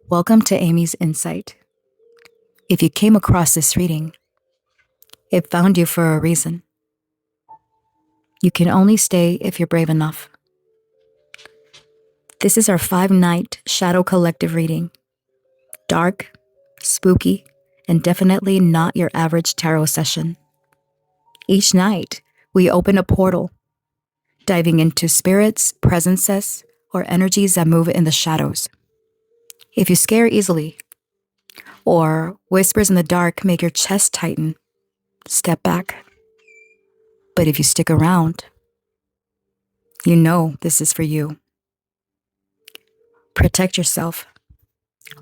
Welcome to Amy's Insight. If you came across this reading, it found you for a reason. You can only stay if you're brave enough. This is our 5-night Shadow Collective reading. Dark, spooky, and definitely not your average tarot session. Each night, we open a portal, diving into spirits, presences, or energies that move in the shadows. If you scare easily, or whispers in the dark make your chest tighten, step back. But if you stick around, you know this is for you. Protect yourself.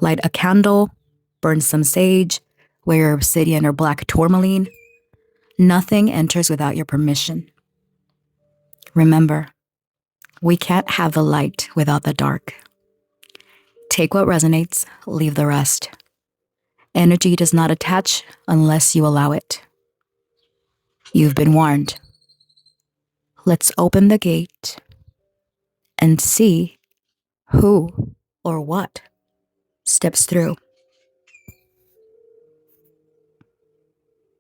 Light a candle, burn some sage, wear obsidian or black tourmaline. Nothing enters without your permission. Remember, we can't have the light without the dark. Take what resonates, leave the rest. Energy does not attach unless you allow it. You've been warned. Let's open the gate and see who or what steps through.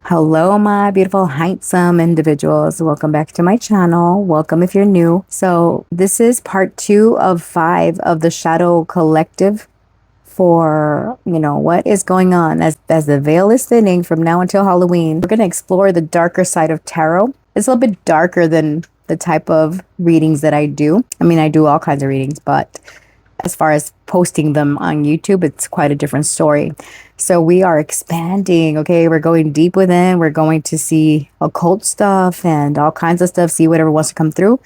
Hello, my beautiful, handsome individuals. Welcome back to my channel. Welcome if you're new. So this is part 2 of 5 of the Shadow Collective for, what is going on as the veil is thinning from now until Halloween. We're going to explore the darker side of tarot. It's a little bit darker than the type of readings that I do. I mean, I do all kinds of readings, but as far as posting them on YouTube, it's quite a different story. So we are expanding, okay? We're going deep within. We're going to see occult stuff and all kinds of stuff, see whatever wants to come through.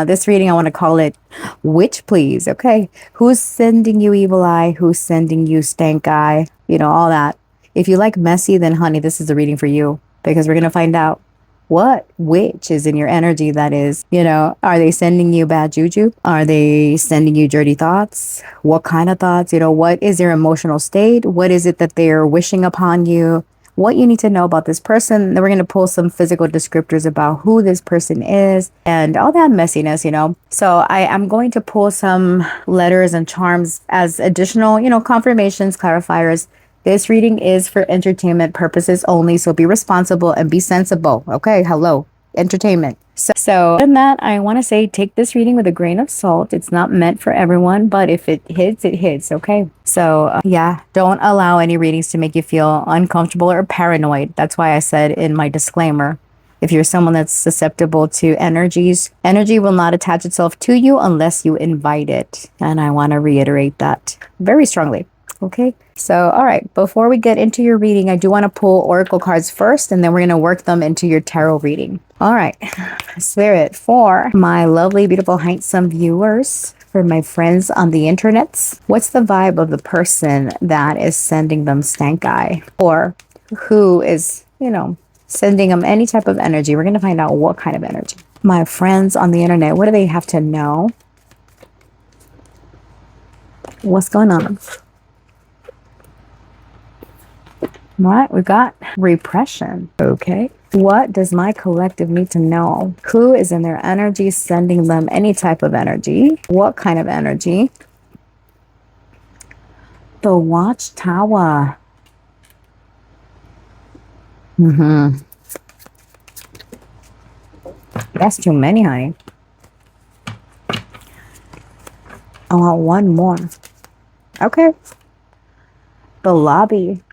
This reading, I want to call it Witch Please, okay? Who's sending you evil eye? Who's sending you stank eye? All that. If you like messy, then honey, this is the reading for you, because we're going to find out what witch is in your energy that is, are they sending you bad juju? Are they sending you dirty thoughts? What kind of thoughts? What is their emotional state? What is it that they're wishing upon you? What you need to know about this person. Then we're going to pull some physical descriptors about who this person is and all that messiness, So I am going to pull some letters and charms as additional, confirmations, clarifiers. This reading is for entertainment purposes only, so be responsible and be sensible. Okay, hello, entertainment. So in that, I want to say take this reading with a grain of salt. It's not meant for everyone, but if it hits, it hits, okay? So don't allow any readings to make you feel uncomfortable or paranoid. That's why I said in my disclaimer, if you're someone that's susceptible to energies, energy will not attach itself to you unless you invite it. And I want to reiterate that very strongly. Okay, so all right, before we get into your reading, I do want to pull oracle cards first, and then we're going to work them into your tarot reading. All right, Spirit, for my lovely, beautiful, handsome viewers, for my friends on the internets, what's the vibe of the person that is sending them stank eye, or who is, sending them any type of energy? We're going to find out what kind of energy. My friends on the internet, what do they have to know? What's going on? What? We got repression. Okay. What does my collective need to know? Who is in their energy sending them any type of energy? What kind of energy? The Watchtower. That's too many, honey. I want one more. Okay. The Lobby.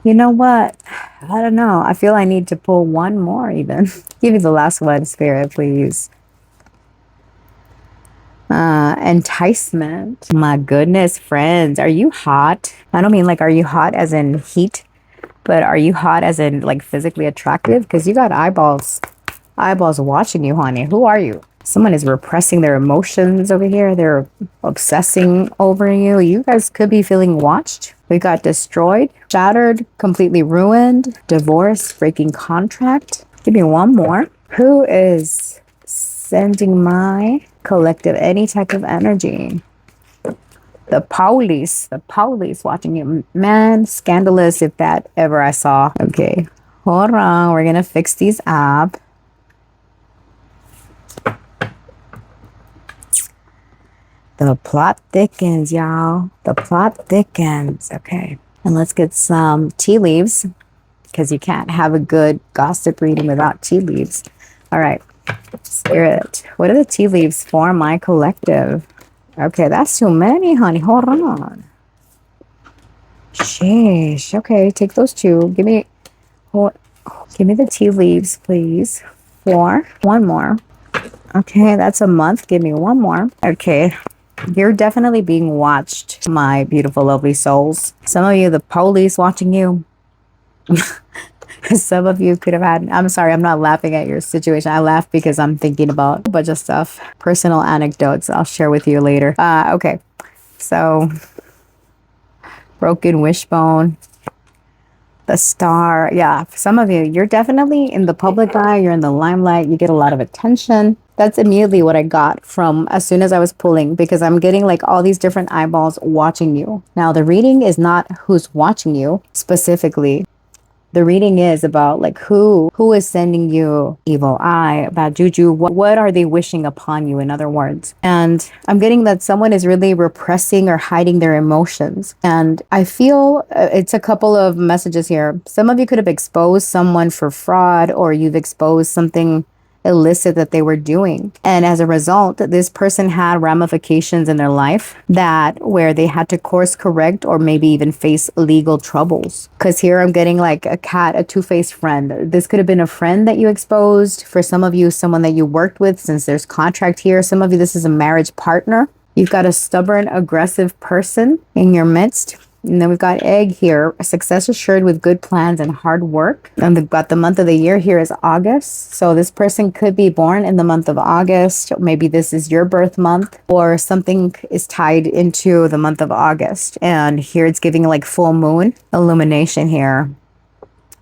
You know what? I don't know. I feel I need to pull one more even. Give me the last one, Spirit, please. Enticement. My goodness, friends. Are you hot? I don't mean like, are you hot as in heat? But are you hot as in like physically attractive? Because you got eyeballs. Eyeballs watching you, honey. Who are you? Someone is repressing their emotions over here. They're obsessing over you. You guys could be feeling watched. We got destroyed, shattered, completely ruined, divorce, breaking contract. Give me one more. Who is sending my collective any type of energy? The police watching you. Man, scandalous if that ever I saw. Okay, hold on. We're going to fix these up. The plot thickens, y'all. The plot thickens. Okay. And let's get some tea leaves, because you can't have a good gossip reading without tea leaves. All right. Spirit, what are the tea leaves for my collective? Okay, that's too many, honey. Hold on. Sheesh. Okay, take those two. Give me the tea leaves, please. One more. Okay, that's a month. Give me one more. Okay. You're definitely being watched, my beautiful, lovely souls. Some of you, the police watching you. Some of you could have had, I'm sorry, I'm not laughing at your situation. I laugh because I'm thinking about a bunch of stuff. Personal anecdotes I'll share with you later. Okay. So, broken wishbone. The star. Yeah, for some of you, you're definitely in the public eye. You're in the limelight. You get a lot of attention. That's immediately what I got from as soon as I was pulling, because I'm getting like all these different eyeballs watching you. Now, the reading is not who's watching you specifically. The reading is about like who is sending you evil eye, bad juju. What are they wishing upon you, in other words? And I'm getting that someone is really repressing or hiding their emotions. And I feel it's a couple of messages here. Some of you could have exposed someone for fraud, or you've exposed something illicit that they were doing. And as a result, this person had ramifications in their life that where they had to course correct or maybe even face legal troubles. Because here I'm getting like a two-faced friend. This could have been a friend that you exposed. For some of you, someone that you worked with, since there's contract here. Some of you, this is a marriage partner. You've got a stubborn, aggressive person in your midst. And then we've got egg here, a success assured with good plans and hard work. And we've got the month of the year here is August. So this person could be born in the month of August. Maybe this is your birth month, or something is tied into the month of August. And here it's giving like full moon illumination here.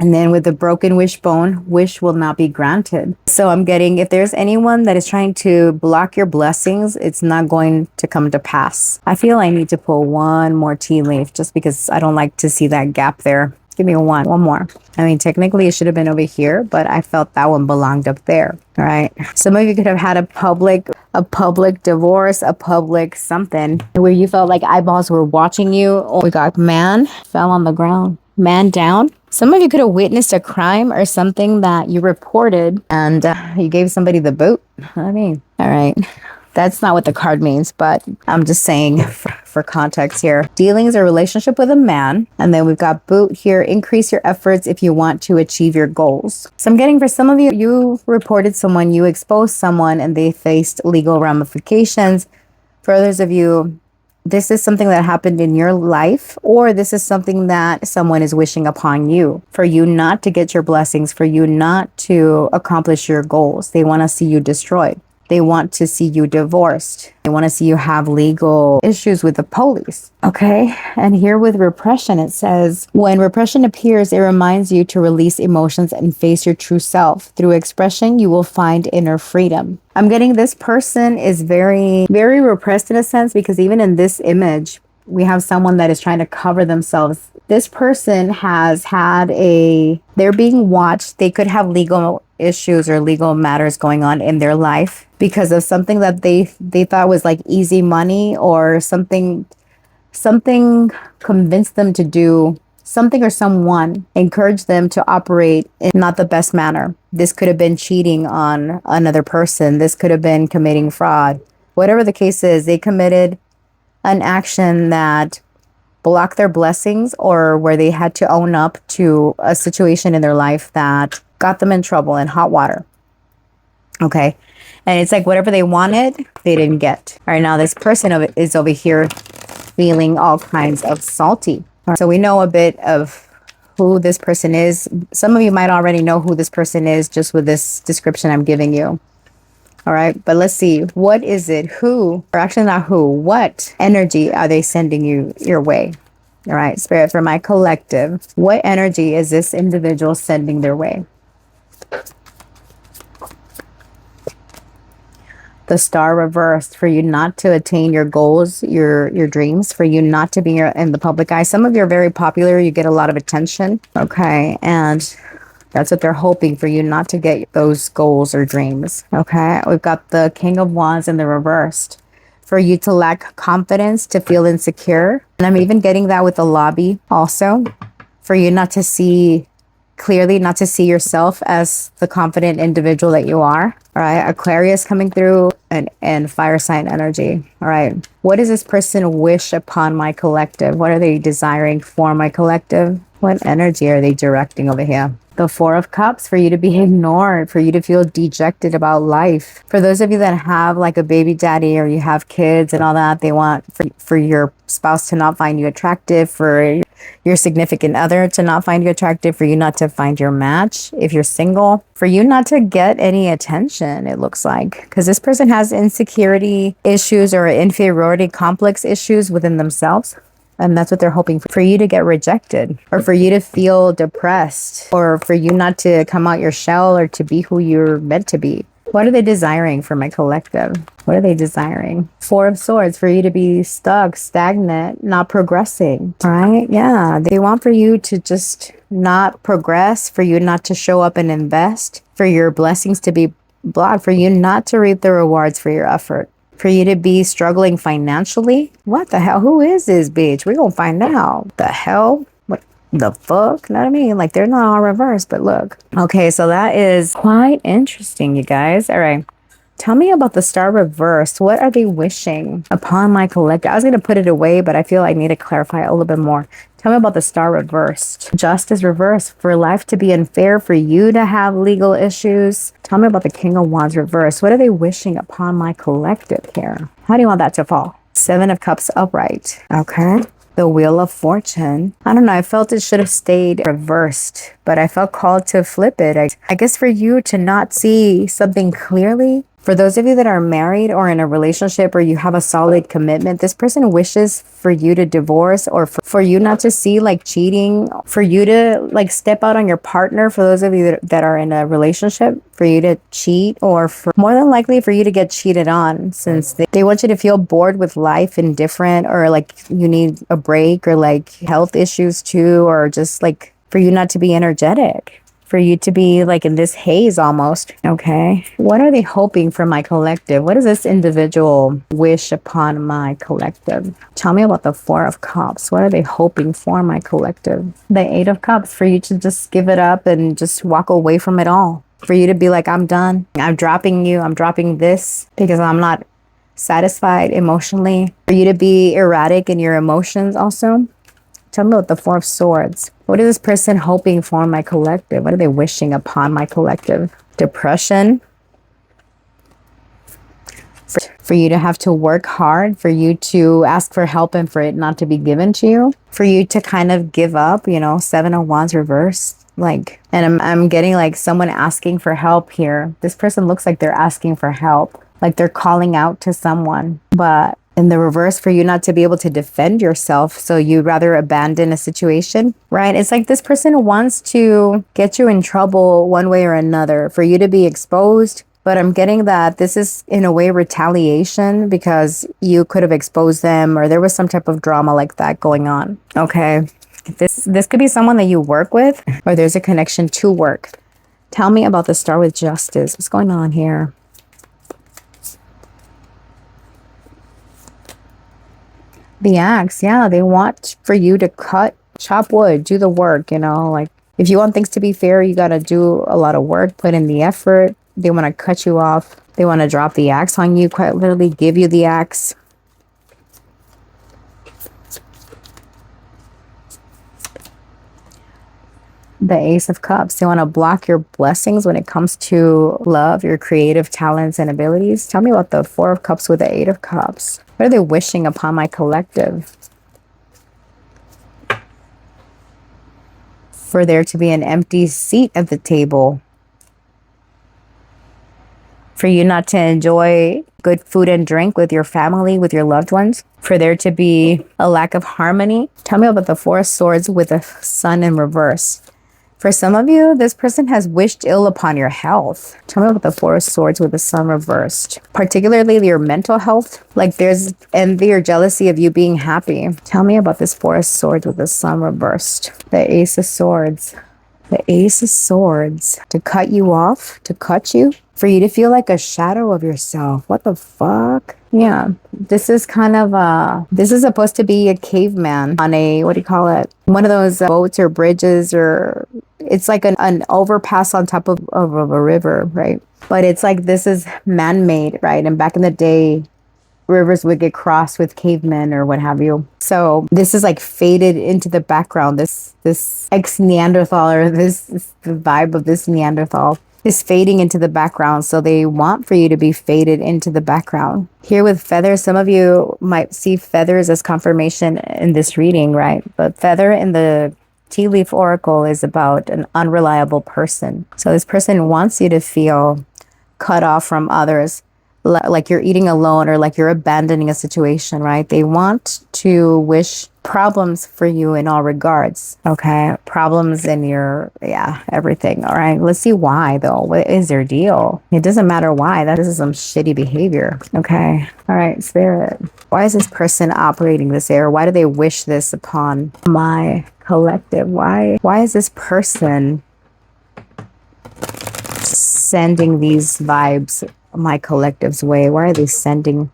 And then with the broken wishbone, wish will not be granted. So I'm getting, if there's anyone that is trying to block your blessings, it's not going to come to pass. I feel I need to pull one more tea leaf just because I don't like to see that gap there. Give me one more. I mean, technically it should have been over here, but I felt that one belonged up there. All right. Some of you could have had a public divorce, a public something where you felt like eyeballs were watching you. Oh, we got man fell on the ground. Man down. Some of you could have witnessed a crime or something that you reported, and you gave somebody the boot. I mean, all right. That's not what the card means, but I'm just saying for context here. Dealings or relationship with a man. And then we've got boot here. Increase your efforts if you want to achieve your goals. So I'm getting for some of you, you reported someone, you exposed someone, and they faced legal ramifications. For others of you, this is something that happened in your life, or this is something that someone is wishing upon you, for you not to get your blessings, for you not to accomplish your goals. They want to see you destroyed. They want to see you divorced. They want to see you have legal issues with the police. Okay. And here with repression, it says, when repression appears, it reminds you to release emotions and face your true self. Through expression, you will find inner freedom. I'm getting this person is very, very repressed in a sense, because even in this image, we have someone that is trying to cover themselves. This person has had they're being watched. They could have legal issues or legal matters going on in their life because of something that they thought was like easy money, or something convinced them to do something, or someone encouraged them to operate in not the best manner. This could have been cheating on another person. This could have been committing fraud. Whatever the case is, they committed an action that blocked their blessings, or where they had to own up to a situation in their life that got them in trouble, in hot water. Okay. And it's like whatever they wanted, they didn't get. All right. Now this person is over here feeling all kinds of salty. So we know a bit of who this person is. Some of you might already know who this person is just with this description I'm giving you. All right. But let's see. What is it? Who, or actually not who, what energy are they sending you your way? All right. Spirit, for my collective, what energy is this individual sending their way? The star reversed, for you not to attain your goals, your dreams, for you not to be in the public eye. Some of you are very popular. You get a lot of attention. Okay. And that's what they're hoping, for you not to get those goals or dreams. Okay. We've got the King of Wands in the reversed. for you to lack confidence, to feel insecure. And I'm even getting that with the lobby also, for you not to see clearly, not to see yourself as the confident individual that you are. All right, Aquarius coming through, and fire sign energy. All right, what does this person wish upon my collective? What are they desiring for my collective? What energy are they directing over here? The Four of Cups, for you to be ignored, for you to feel dejected about life. For those of you that have like a baby daddy or you have kids and all that, they want for your spouse to not find you attractive, for your significant other to not find you attractive, for you not to find your match if you're single, for you not to get any attention, it looks like. Because this person has insecurity issues or inferiority complex issues within themselves. And that's what they're hoping for you to get rejected, or for you to feel depressed, or for you not to come out your shell or to be who you're meant to be. What are they desiring for my collective? What are they desiring? Four of Swords, for you to be stuck, stagnant, not progressing, right? Yeah, they want for you to just not progress, for you not to show up and invest, for your blessings to be blocked, for you not to reap the rewards for your effort. For you to be struggling financially? What the hell? Who is this bitch? We're gonna find out. The hell? What the fuck? You know what I mean? Like, they're not all reversed, but look. Okay, so that is quite interesting, you guys. All right. Tell me about the Star reversed. What are they wishing upon my collective? I was going to put it away, but I feel I need to clarify a little bit more. Tell me about the Star reversed. Justice reversed. For life to be unfair, for you to have legal issues. Tell me about the King of Wands reversed. What are they wishing upon my collective here? How do you want that to fall? Seven of Cups upright. Okay. The Wheel of Fortune. I don't know. I felt it should have stayed reversed, but I felt called to flip it. I guess for you to not see something clearly. For those of you that are married or in a relationship or you have a solid commitment, this person wishes for you to divorce, or for you not to see like cheating, for you to like step out on your partner. For those of you that are in a relationship, for you to cheat, or for more than likely for you to get cheated on, since they want you to feel bored with life, indifferent, or like you need a break, or like health issues too, or just like for you not to be energetic. For you to be like in this haze almost. Okay. What are they hoping for my collective? What does this individual wish upon my collective? Tell me about the Four of Cups. What are they hoping for my collective? The Eight of Cups, for you to just give it up and just walk away from it all. For you to be like, I'm done. I'm dropping you. I'm dropping this because I'm not satisfied emotionally. For you to be erratic in your emotions also. Tell me about the Four of Swords. What is this person hoping for my collective? What are they wishing upon my collective? Depression. For you to have to work hard, for you to ask for help and for it not to be given to you. For you to kind of give up, you know, Seven of Wands reversed. Like, and I'm getting like someone asking for help here. This person looks like they're asking for help. Like they're calling out to someone, but in the reverse, for you not to be able to defend yourself, so you'd rather abandon a situation, right? It's like this person wants to get you in trouble one way or another, for you to be exposed. But I'm getting that this is in a way retaliation because you could have exposed them, or there was some type of drama like that going on. Okay, this could be someone that you work with, or there's a connection to work. Tell me about the Star with Justice. What's going on here? The Axe, yeah, they want for you to chop wood, do the work, you know, like if you want things to be fair, you got to do a lot of work, put in the effort. They want to cut you off. They want to drop the axe on you, quite literally give you the axe. The Ace of Cups, they want to block your blessings when it comes to love, your creative talents and abilities. Tell me about the Four of Cups with the Eight of Cups. What are they wishing upon my collective? For there to be an empty seat at the table. For you not to enjoy good food and drink with your family, with your loved ones. For there to be a lack of harmony. Tell me about the Four of Swords with the Sun in reverse. For some of you, this person has wished ill upon your health. Tell me about the Four of Swords with the Sun reversed. Particularly your mental health. Like there's envy or jealousy of you being happy. Tell me about this Four of Swords with the Sun reversed. The Ace of Swords. The Ace of Swords. To cut you off, to cut you. For you to feel like a shadow of yourself. What the fuck? Yeah, this is kind of this is supposed to be a caveman on a, what do you call it? One of those boats or bridges, or it's like an overpass on top of a river, right? But it's like this is man-made, right? And back in the day, rivers would get crossed with cavemen or what have you. So this is like faded into the background. This ex Neanderthal, or this the vibe of this Neanderthal is fading into the background. So they want for you to be faded into the background. Here with feathers, some of you might see feathers as confirmation in this reading, right? But feather in the tea leaf oracle is about an unreliable person. So this person wants you to feel cut off from others, like you're eating alone, or like you're abandoning a situation, right? They want to wish problems for you in all regards. Okay. Problems in your, yeah, everything. All right. Let's see why though. What is their deal? It doesn't matter why. This is some shitty behavior. Okay. All right. Spirit. Why is this person operating this way? Or why do they wish this upon my collective? Why is this person sending these vibes my collective's way? Why are they sending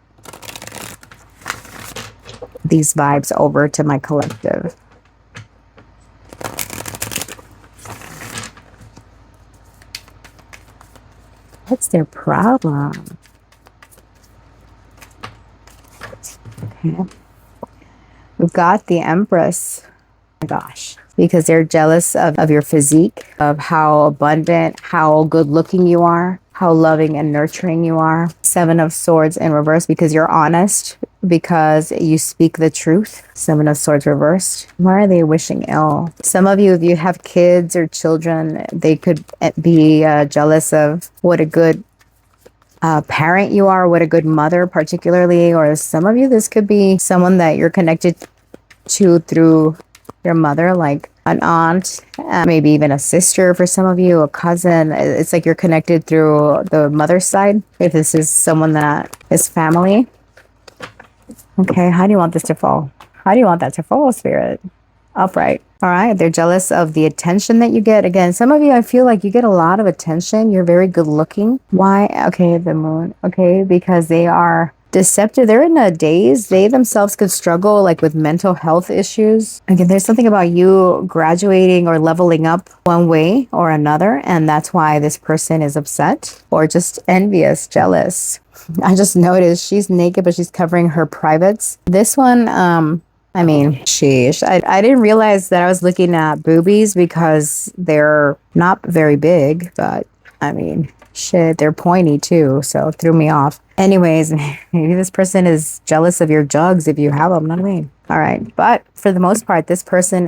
these vibes over to my collective? What's their problem? Okay. We've got the Empress. Oh my gosh. Because they're jealous of your physique, of how abundant, how good looking you are, how loving and nurturing you are. Seven of Swords in reverse, because you're honest, because you speak the truth. Seven of Swords reversed. Why are they wishing ill? Some of you, if you have kids or children, they could be jealous of what a good parent you are, what a good mother particularly. Or some of you, this could be someone that you're connected to through your mother, like an aunt, maybe even a sister for some of you, a cousin. It's like you're connected through the mother's side, if this is someone that is family. Okay, how do you want this to fall? How do you want that to fall, Spirit? Upright. All right, they're jealous of the attention that you get. Again, some of you, I feel like you get a lot of attention. You're very good looking. Why? Okay, the moon. Okay, because they are deceptive. They're in a daze. They themselves could struggle like with mental health issues. Again, there's something about you graduating or leveling up one way or another, and that's why this person is upset or just envious, jealous. I just noticed she's naked, but she's covering her privates. This one, I mean, sheesh. I didn't realize that I was looking at boobies because they're not very big, but I mean, shit, they're pointy too, so it threw me off. Anyways, maybe this person is jealous of your jugs if you have them, know what I mean? All right. But for the most part, this person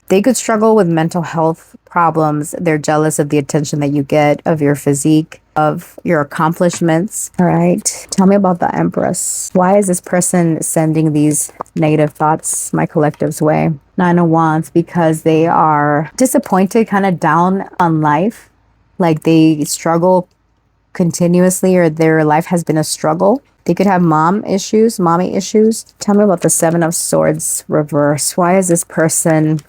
they could struggle with mental health problems. They're jealous of the attention that you get, of your physique, of your accomplishments. All right. Tell me about the Empress. Why is this person sending these negative thoughts my collective's way? Nine of Wands, because they are disappointed, kind of down on life. Like they struggle continuously, or their life has been a struggle. They could have mommy issues. Tell me about the Seven of Swords reverse. Why is this person?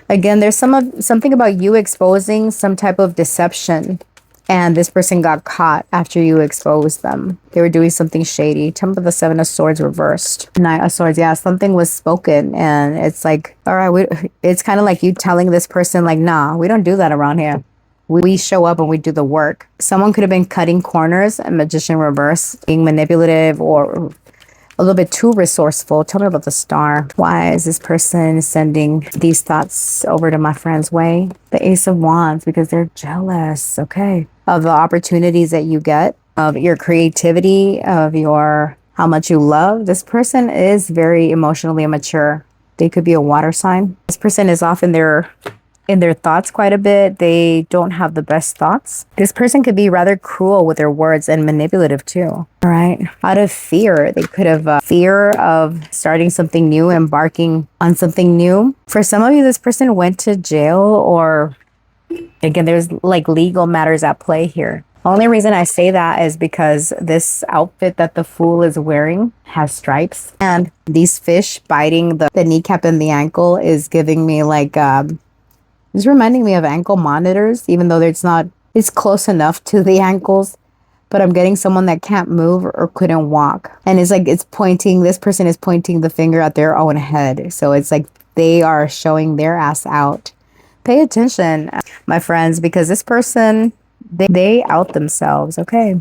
Again, there's something about you exposing some type of deception, and this person got caught after you exposed them. They were doing something shady. Tell me about the Seven of Swords reversed. Nine of Swords. Yeah, something was spoken, and it's like, all right, it's kind of like you telling this person, like, nah, we don't do that around here. We show up and we do the work. Someone could have been cutting corners, a Magician reverse, being manipulative or a little bit too resourceful. Tell me about the Star. Why is this person sending these thoughts over to my friend's way? The Ace of Wands, because they're jealous, okay, of the opportunities that you get, of your creativity, of how much you love. This person is very emotionally immature. They could be a water sign. This person is often in their thoughts quite a bit. They don't have the best thoughts. This person could be rather cruel with their words and manipulative too. All right. Out of fear, they could have fear of starting something new, embarking on something new. For some of you, this person went to jail, or again, there's like legal matters at play here. Only reason I say that is because this outfit that the Fool is wearing has stripes, and these fish biting the kneecap and the ankle is giving me like it's reminding me of ankle monitors, even though it's close enough to the ankles, but I'm getting someone that can't move or couldn't walk. And it's like, it's pointing, this person is pointing the finger at their own head. So it's like they are showing their ass out. Pay attention, my friends, because this person, they out themselves. Okay.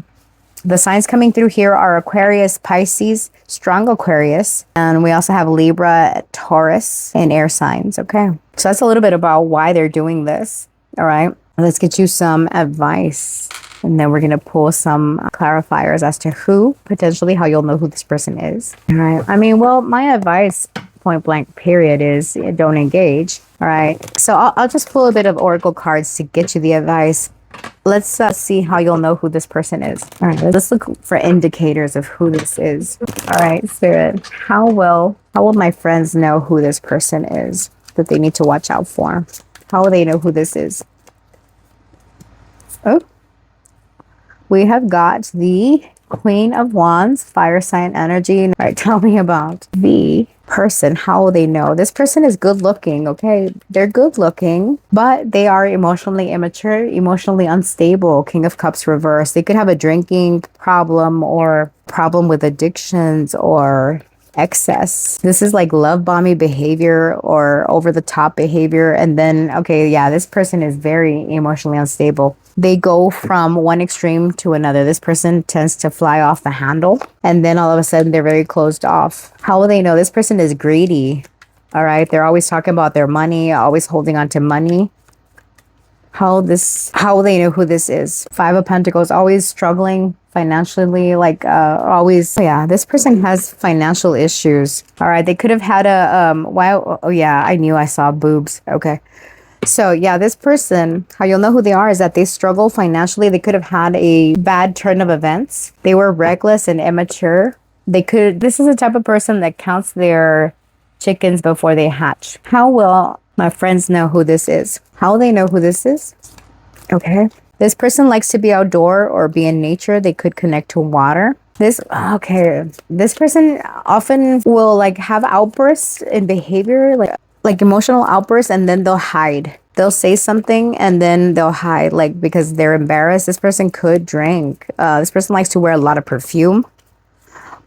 The signs coming through here are Aquarius, Pisces, strong Aquarius, and we also have Libra, Taurus, and air signs. Okay. So that's a little bit about why they're doing this. All right. Let's get you some advice. And then we're going to pull some clarifiers as to who, potentially how you'll know who this person is. All right. I mean, well, my advice, point blank period, is don't engage. All right. So I'll just pull a bit of oracle cards to get you the advice. Let's see how you'll know who this person is. All right. Let's look for indicators of who this is. All right, Spirit. How will my friends know who this person is that they need to watch out for? How will they know who this is? Oh. We have got the Queen of Wands, fire sign energy. All right, tell me about the person. How will they know? This person is good looking, okay? They're good looking, but they are emotionally immature, emotionally unstable. King of Cups reverse. They could have a drinking problem or problem with addictions or excess. This is like love bombing behavior or over the top behavior. And then, okay, yeah, this person is very emotionally unstable. They go from one extreme to another. This person tends to fly off the handle, and then all of a sudden they're very closed off. How will they know? This person is greedy. All right. They're always talking about their money, always holding on to money. How will they know who this is? Five of Pentacles, always struggling financially, like always. Yeah, this person has financial issues. All right. They could have had a oh yeah, I knew I saw boobs. Okay. So yeah, this person, how you'll know who they are is that they struggle financially. They could have had a bad turn of events. They were reckless and immature. This is the type of person that counts their chickens before they hatch. How will my friends know who this is? How will they know who this is? Okay. This person likes to be outdoor or be in nature. They could connect to water. This person often will like have outbursts in behavior, like emotional outbursts, and then they'll hide. They'll say something and then they'll hide, like because they're embarrassed. This person could drink. This person likes to wear a lot of perfume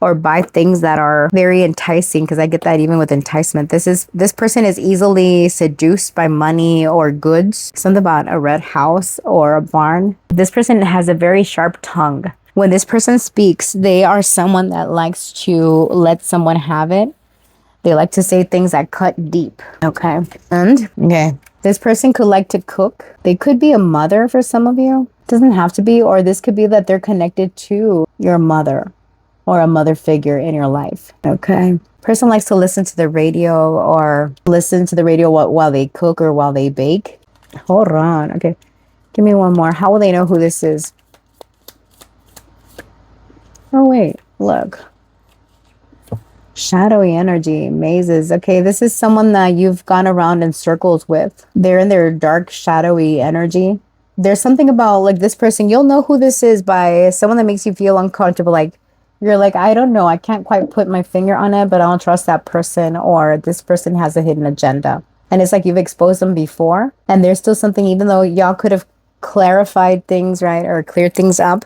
or buy things that are very enticing, because I get that even with enticement. This person is easily seduced by money or goods. Something about a red house or a barn. This person has a very sharp tongue. When this person speaks, they are someone that likes to let someone have it. They like to say things that cut deep. Okay. This person could like to cook. They could be a mother for some of you. Doesn't have to be, or this could be that they're connected to your mother or a mother figure in your life. Okay. Person likes to listen to the radio or listen to the radio while they cook or while they bake. Hold on. Okay. Give me one more. How will they know who this is? Oh, wait. Look. Shadowy energy, mazes. Okay, this is someone that you've gone around in circles with. They're in their dark, shadowy energy. There's something about like this person, you'll know who this is by someone that makes you feel uncomfortable. Like you're like, I don't know, I can't quite put my finger on it, but I don't trust that person, or this person has a hidden agenda. And it's like you've exposed them before, and there's still something, even though y'all could have clarified things, right, or cleared things up,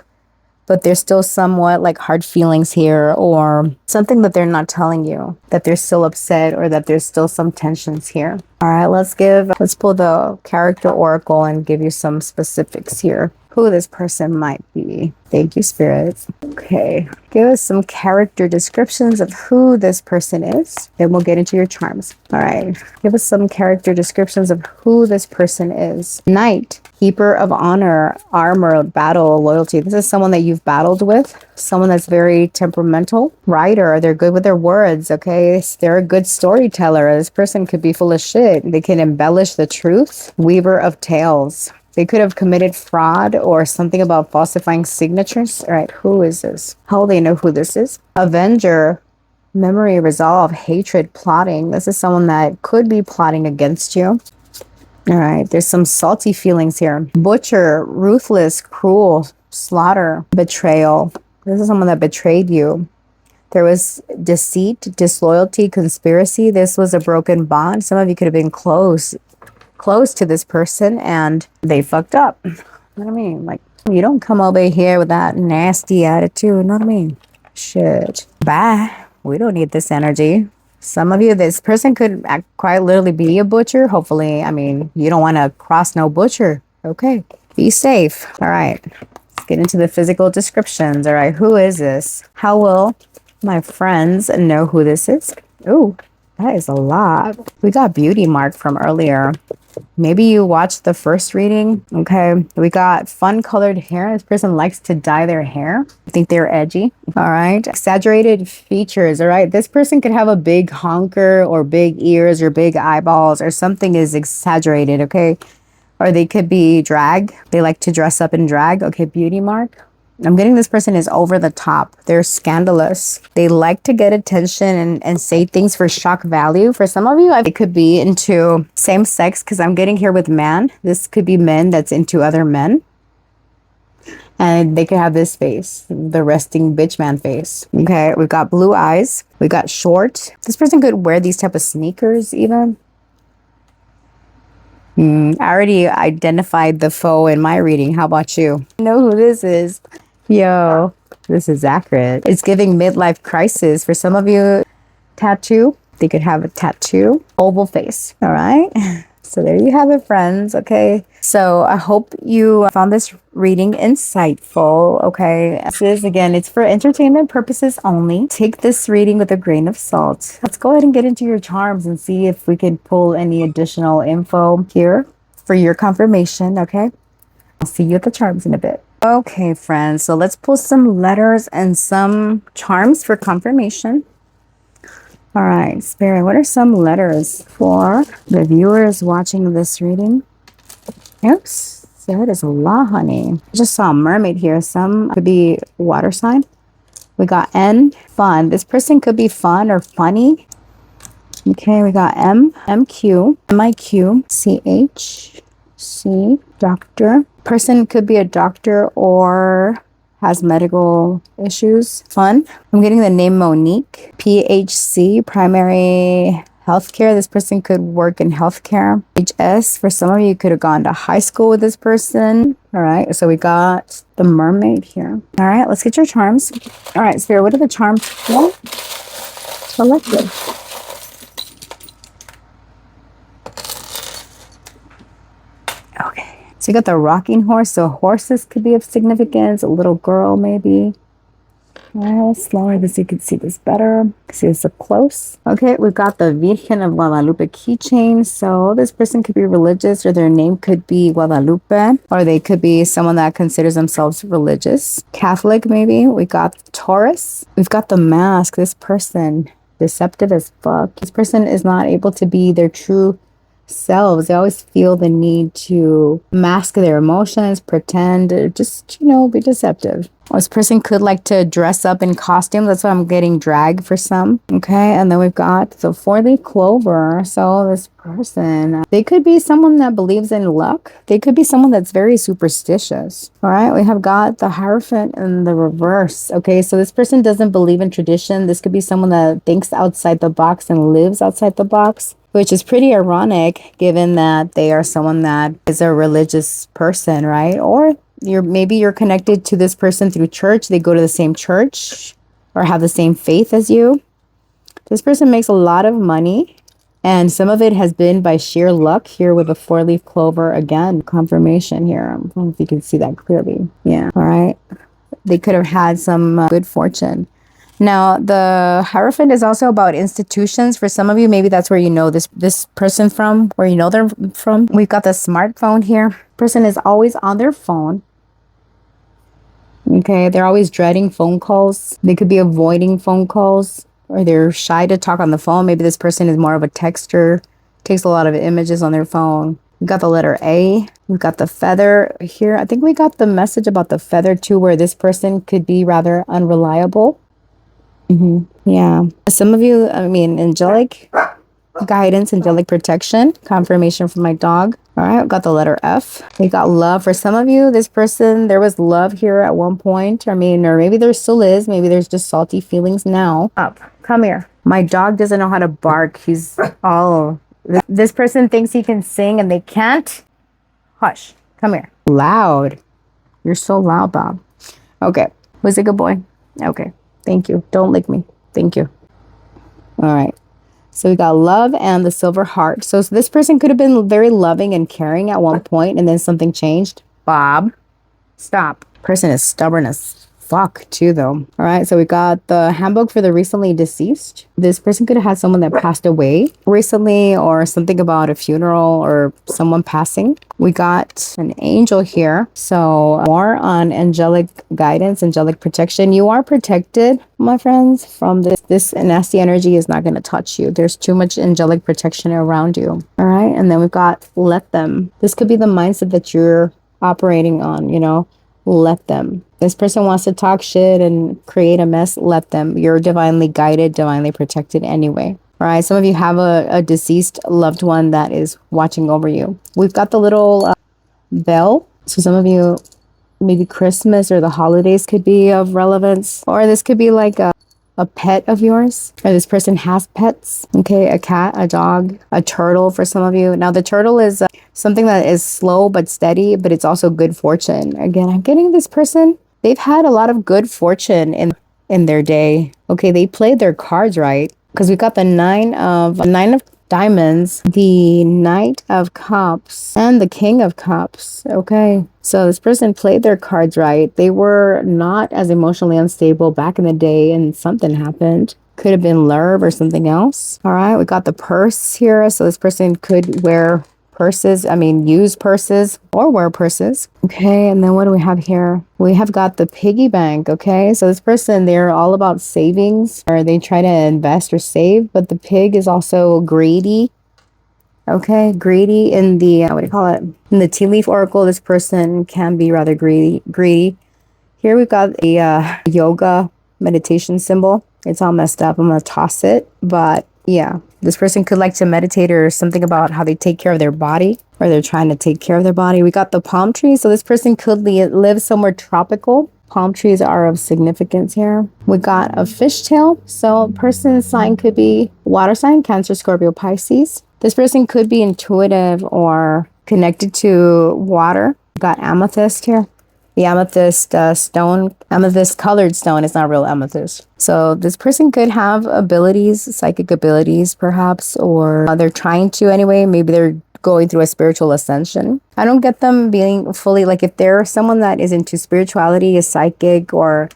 but there's still somewhat like hard feelings here, or something that they're not telling you, that they're still upset, or that there's still some tensions here. All right, let's pull the character oracle and give you some specifics here. Who this person might be. Thank you, spirits. Okay, give us some character descriptions of who this person is. Then we'll get into your charms. All right, give us some character descriptions of who this person is. Knight, keeper of honor, armor, battle, loyalty. This is someone that you've battled with. Someone that's very temperamental. Writer, they're good with their words, okay? They're a good storyteller. This person could be full of shit. They can embellish the truth. Weaver of tales. They could have committed fraud or something about falsifying signatures. All right, who is this? How will they know who this is? Avenger, memory, resolve, hatred, plotting. This is someone that could be plotting against you. All right, there's some salty feelings here. Butcher, ruthless, cruel, slaughter, betrayal. This is someone that betrayed you. There was deceit, disloyalty, conspiracy. This was a broken bond. Some of you could have been close to this person and they fucked up. What do I mean? Like You don't come over here with that nasty attitude, you know what I mean? Shit. Bye. We don't need this energy. Some of you, this person could quite literally be a butcher. Hopefully, I mean, you don't want to cross no butcher. Okay. Be safe. All right. Let's get into the physical descriptions. All right. Who is this? How will my friends know who this is? Ooh, that is a lot. We got beauty mark from earlier. Maybe you watched the first reading. Okay. We got fun colored hair. This person likes to dye their hair. I think they're edgy. All right. Exaggerated features. All right. This person could have a big honker or big ears or big eyeballs or something is exaggerated. Okay. Or they could be drag. They like to dress up in drag. Okay. Beauty mark. I'm getting this person is over the top. They're scandalous. They like to get attention and say things for shock value. For some of you, it could be into same sex because I'm getting here with man. This could be men that's into other men. And they could have this face, the resting bitch man face. Okay, we've got blue eyes. We got short. This person could wear these type of sneakers even. I already identified the foe in my reading. How about you? You know who this is? Yo, this is accurate. It's giving midlife crisis. For some of you, tattoo. They could have a tattoo. Oval face. All right. So there you have it, friends. Okay. So I hope you found this reading insightful. Okay. This is, again, it's for entertainment purposes only. Take this reading with a grain of salt. Let's go ahead and get into your charms and see if we can pull any additional info here for your confirmation. Okay. I'll see you at the charms in a bit. Okay, friends. So let's pull some letters and some charms for confirmation. All right, Spirit, what are some letters for the viewers watching this reading? Oops, there is a lot, honey. I just saw a mermaid here. Some could be water sign. We got N, fun. This person could be fun or funny. Okay, we got M, MQ, MIQ, CH, C, doctor. Person could be a doctor or has medical issues. Fun. I'm getting the name Monique. PHC, primary healthcare. This person could work in healthcare. HS, for some of you could have gone to high school with this person. All right, so we got the mermaid here. All right, let's get your charms. All right, Spirit, what are the charms for? Collective. Okay. So you got the rocking horse. So horses could be of significance. A little girl, maybe. Well, slower so you can see this better. See this up close. Okay, we've got the Virgen of Guadalupe keychain. So this person could be religious or their name could be Guadalupe. Or they could be someone that considers themselves religious. Catholic, maybe. We got Taurus. We've got the mask. This person, deceptive as fuck. This person is not able to be their true selves. They always feel the need to mask their emotions, pretend, or just, be deceptive. This person could like to dress up in costume. That's why I'm getting drag for some. Okay, and then we've got the four-leaf clover. So this person, they could be someone that believes in luck. They could be someone that's very superstitious. All right, we have got the Hierophant in the reverse. Okay, so this person doesn't believe in tradition. This could be someone that thinks outside the box and lives outside the box, which is pretty ironic given that they are someone that is a religious person, right? Or maybe you're connected to this person through church. They go to the same church or have the same faith as you. This person makes a lot of money, and some of it has been by sheer luck. Here with a four-leaf clover, again, confirmation here. I don't know if you can see that clearly. Yeah, all right. They could have had some good fortune. Now, the Hierophant is also about institutions. For some of you, maybe that's where you know this person from, where you know they're from. We've got the smartphone here. Person is always on their phone. Okay, they're always dreading phone calls. They could be avoiding phone calls, or they're shy to talk on the phone. Maybe this person is more of a texter, takes a lot of images on their phone. We got the letter A. We've got the feather here. I think we got the message about the feather too, where this person could be rather unreliable. Yeah. Some of you, angelic guidance, angelic protection, confirmation from my dog. All right, I've got the letter F. We got love. For some of you, this person, there was love here at one point. Or maybe there still is. Maybe there's just salty feelings now. Up. Come here. My dog doesn't know how to bark. He's all... This person thinks he can sing and they can't. Hush. Come here. Loud. You're so loud, Bob. Okay. Was a good boy? Okay. Thank you. Don't lick me. Thank you. All right. So we got love and the silver heart. So this person could have been very loving and caring at one point, and then something changed. Bob, stop. Person is stubborn as fuck too, though. All right, so we got the handbook for the recently deceased. This person could have had someone that passed away recently, or something about a funeral or someone passing. We got an angel here, so more on angelic guidance, angelic protection. You are protected, my friends, from this nasty energy is not going to touch you. There's too much angelic protection around you. All right, and then we've got let them. This could be the mindset that you're operating on, you know. Let them. This person wants to talk shit and create a mess. Let them. You're divinely guided, divinely protected anyway. All right. Some of you have a deceased loved one that is watching over you. We've got the little bell. So some of you, maybe Christmas or the holidays could be of relevance. Or this could be like a pet of yours, or this person has pets. Okay, a cat, a dog, a turtle for some of you. Now the turtle is something that is slow but steady, but it's also good fortune. Again, I'm getting this person, they've had a lot of good fortune in their day. Okay, they played their cards right, because we got the nine of diamonds, the knight of cups, and the king of cups. Okay, so this person played their cards right. They were not as emotionally unstable back in the day, and something happened. Could have been love or something else. All right, we got the purse here, so this person could wear purses, use purses or wear purses. Okay, and then what do we have here? We have got the piggy bank. Okay, so this person, they're all about savings, or they try to invest or save, but the pig is also greedy. Okay, greedy in the, what do you call it? In the tea leaf oracle, this person can be rather greedy. Here we've got a yoga meditation symbol. It's all messed up. I'm going to toss it, but yeah, this person could like to meditate or something about how they take care of their body, or they're trying to take care of their body. We got the palm tree. So this person could live somewhere tropical. Palm trees are of significance here. We got a fishtail. So person's sign could be water sign, Cancer, Scorpio, Pisces. This person could be intuitive or connected to water. We got amethyst here. The amethyst stone, amethyst colored stone is not real amethyst. So this person could have abilities, psychic abilities perhaps, or they're trying to anyway. Maybe they're going through a spiritual ascension. I don't get them being fully, like if they're someone that is into spirituality, a psychic or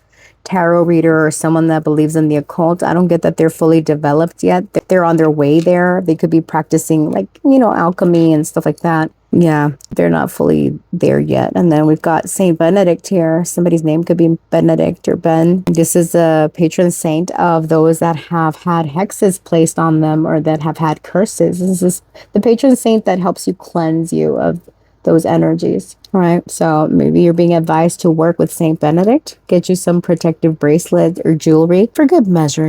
tarot reader, or someone that believes in the occult, I don't get that they're fully developed yet. They're on their way there. They could be practicing alchemy and stuff like that. Yeah, they're not fully there yet. And then we've got Saint Benedict here. Somebody's name could be Benedict or Ben. This is a patron saint of those that have had hexes placed on them, or that have had curses. This is the patron saint that helps you cleanse you of those energies. All right, so maybe you're being advised to work with Saint Benedict. Get you some protective bracelets or jewelry for good measure,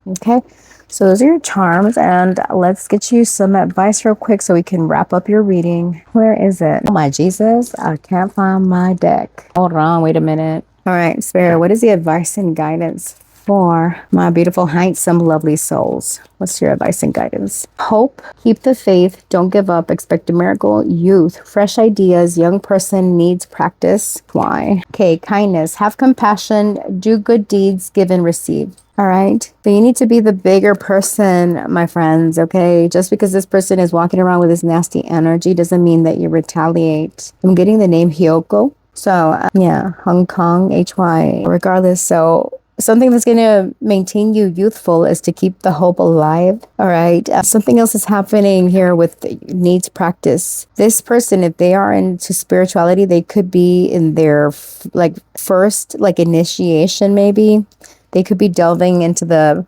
Okay. So those are your charms, and let's get you some advice real quick so we can wrap up your reading. Where is it? Oh my Jesus, I can't find my deck. Hold on, wait a minute. All right, Spirit, what is the advice and guidance for my beautiful, handsome, lovely souls? What's your advice and guidance? Hope, keep the faith, don't give up, expect a miracle. Youth, fresh ideas, young person needs practice. Why? Okay, kindness, have compassion, do good deeds, give and receive. All right. So you need to be the bigger person, my friends. Okay. Just because this person is walking around with this nasty energy doesn't mean that you retaliate. I'm getting the name Hyoko. So yeah, Hong Kong, HY, regardless. So something that's going to maintain you youthful is to keep the hope alive. All right. Something else is happening here with needs practice. This person, if they are into spirituality, they could be in their first initiation, maybe. They could be delving into the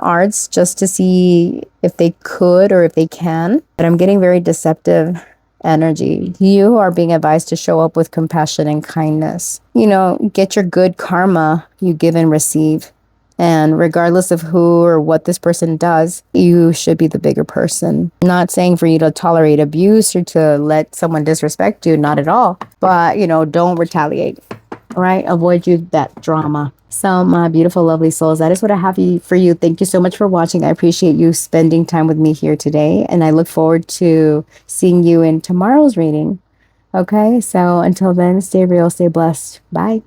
arts just to see if they could or if they can. But I'm getting very deceptive energy. You are being advised to show up with compassion and kindness. Get your good karma, you give and receive. And regardless of who or what this person does, you should be the bigger person. Not saying for you to tolerate abuse or to let someone disrespect you, not at all. But, don't retaliate. All right, avoid that drama. So my beautiful, lovely souls, that is what I have for you. Thank you so much for watching. I appreciate you spending time with me here today. And I look forward to seeing you in tomorrow's reading. Okay, so until then, stay real, stay blessed. Bye.